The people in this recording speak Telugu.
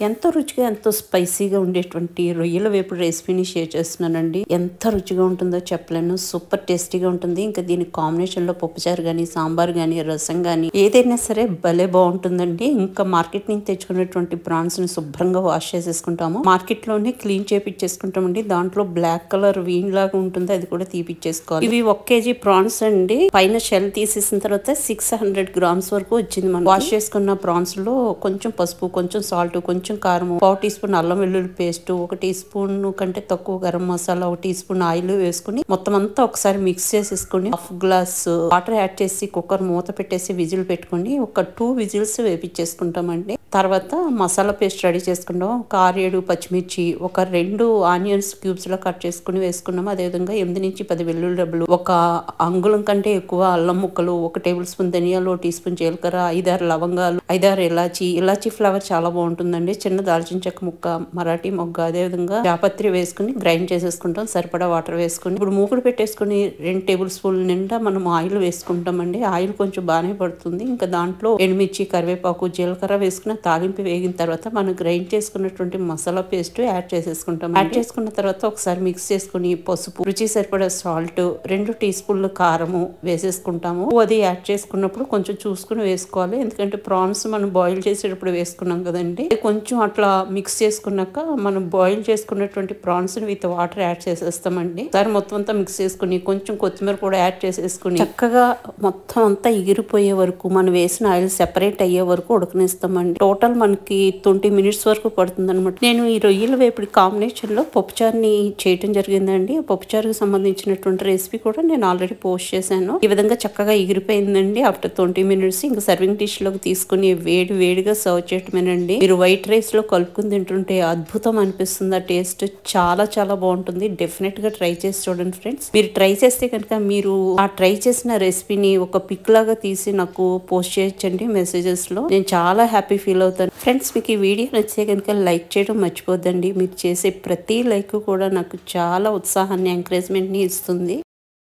ఎంతో రుచిగా ఎంతో స్పైసీగా ఉండేటువంటి రొయ్యల వేపుడు రెసిపీని షేర్ చేస్తున్నానండి. ఎంత రుచిగా ఉంటుందో చెప్పలేను. సూపర్ టేస్టీగా ఉంటుంది. ఇంకా దీని కాంబినేషన్ లో పప్పుచారు గానీ, సాంబార్ గానీ, రసం గానీ ఏదైనా సరే భలే బాగుంటుందండి. ఇంకా మార్కెట్ నుంచి తెచ్చుకున్నటువంటి ప్రాన్స్ ని శుభ్రంగా వాష్ చేసేసుకుంటాము. మార్కెట్ లోనే క్లీన్ చేపించేసుకుంటామండి. దాంట్లో బ్లాక్ కలర్ వీన్ లాగా ఉంటుంది, అది కూడా తీపిచ్చేసుకోవాలి. ఇవి 1 kg ప్రాన్స్ అండి. పైన షెల్ తీసేసిన తర్వాత 600 grams వరకు వచ్చింది. మనం వాష్ చేసుకున్న ప్రాన్స్ లో కొంచెం పసుపు, కొంచెం సాల్ట్, కొంచెం కారం, 1/4 teaspoon అల్లం వెల్లుల్లి పేస్ట్, 1 teaspoon కంటే తక్కువ గరం మసాలా, 1 teaspoon ఆయిల్ వేసుకుని మొత్తం అంతా ఒకసారి మిక్స్ చేసేసుకుని 1/2 glass వాటర్ యాడ్ చేసి కుక్కర్ మూత పెట్టేసి విజిల్ పెట్టుకుని ఒక 2 whistles వేపించేసుకుంటామండి. తర్వాత మసాలా పేస్ట్ రెడీ చేసుకుంటాం. ఒక 6-7 పచ్చిమిర్చి, ఒక 2 ఆనియన్స్ క్యూబ్స్ లో కట్ చేసుకుని వేసుకున్నాము. అదేవిధంగా 8 నుంచి 10 వెల్లుల్లి డబ్బులు, ఒక అంగుళం కంటే ఎక్కువ అల్లం ముక్కలు, 1 tablespoon ధనియాలు, 1 teaspoon జీలకర్ర, 5-6 లవంగాలు, 5-6 ఇలాచి ఫ్లేవర్ చాలా బాగుంటుందండి. చిన్న దాల్చిన చెక్క ముక్క, మరాఠీ మొగ్గ, అదేవిధంగా జాపత్రి వేసుకుని గ్రైండ్ చేసేసుకుంటాం. సరిపడా వాటర్ వేసుకుని ఇప్పుడు మూకుడు పెట్టేసుకుని 2 tablespoon నిండా మనం ఆయిల్ వేసుకుంటామండి. ఆయిల్ కొంచెం బాగానే పడుతుంది. ఇంకా దాంట్లో ఎండుమిర్చి, కరివేపాకు, జీలకర్ర వేసుకున్న తాలింపు వేగిన తర్వాత మనం గ్రైండ్ చేసుకున్నటువంటి మసాలా పేస్ట్ యాడ్ చేసేసుకుంటాం. యాడ్ చేసుకున్న తర్వాత ఒకసారి మిక్స్ చేసుకుని పసుపు, రుచి సరిపడా సాల్ట్, 2 teaspoonలు కారము వేసేసుకుంటాము. అది యాడ్ చేసుకున్నప్పుడు కొంచెం చూసుకుని వేసుకోవాలి. ఎందుకంటే ప్రాన్స్ మనం బాయిల్ చేసేటప్పుడు వేసుకున్నాం కదండి. కొంచెం అట్లా మిక్స్ చేసుకున్నాక మనం బాయిల్ చేసుకున్నటువంటి ప్రాన్స్ ని విత్ వాటర్ యాడ్ చేసేస్తామండి. ఒకసారి మొత్తం అంతా మిక్స్ చేసుకుని కొంచెం కొత్తిమీర కూడా యాడ్ చేసేసుకుని చక్కగా మొత్తం అంతా ఎగిరిపోయే వరకు, మనం వేసిన ఆయిల్ సెపరేట్ అయ్యే వరకు ఉడకనిస్తామండి. టోటల్ మనకి 20 minutes వరకు పడుతుంది అనమాట. నేను ఈ రొయ్యల వేపుడు కాంబినేషన్ లో పప్పుచారుని చేయటం జరిగిందండి. పప్పుచారుకి సంబంధించినటువంటి రెసిపీ కూడా నేను ఆల్రెడీ పోస్ట్ చేశాను. ఈ విధంగా చక్కగా ఎగిరిపోయిందండి. ఆఫ్టర్ 20 minutes ఇంకా సర్వింగ్ డిష్ లోకి తీసుకుని వేడిగా సర్వ్ చేయటమేనండి. మీరు వైట్ రైస్ లో కలుపుకుని తింటుంటే అద్భుతం అనిపిస్తుంది. ఆ టేస్ట్ చాలా చాలా బాగుంటుంది. డెఫినెట్ గా ట్రై చేసి చూడండి ఫ్రెండ్స్. మీరు ట్రై చేస్తే కనుక మీరు ఆ ట్రై చేసిన రెసిపీని ఒక పిక్ లాగా తీసి నాకు పోస్ట్ చేయొచ్చండి మెసేజెస్ లో. నేను చాలా హ్యాపీ ఫీల్ అవుతాను. ఫ్రెండ్స్, మీకు ఈ వీడియో నచ్చితే కనుక లైక్ చేయడం మర్చిపోద్దండి. మీరు చేసే ప్రతి లైక్ కూడా నాకు చాలా ఉత్సాహాన్ని, ఎంకరేజ్మెంట్ ని ఇస్తుంది.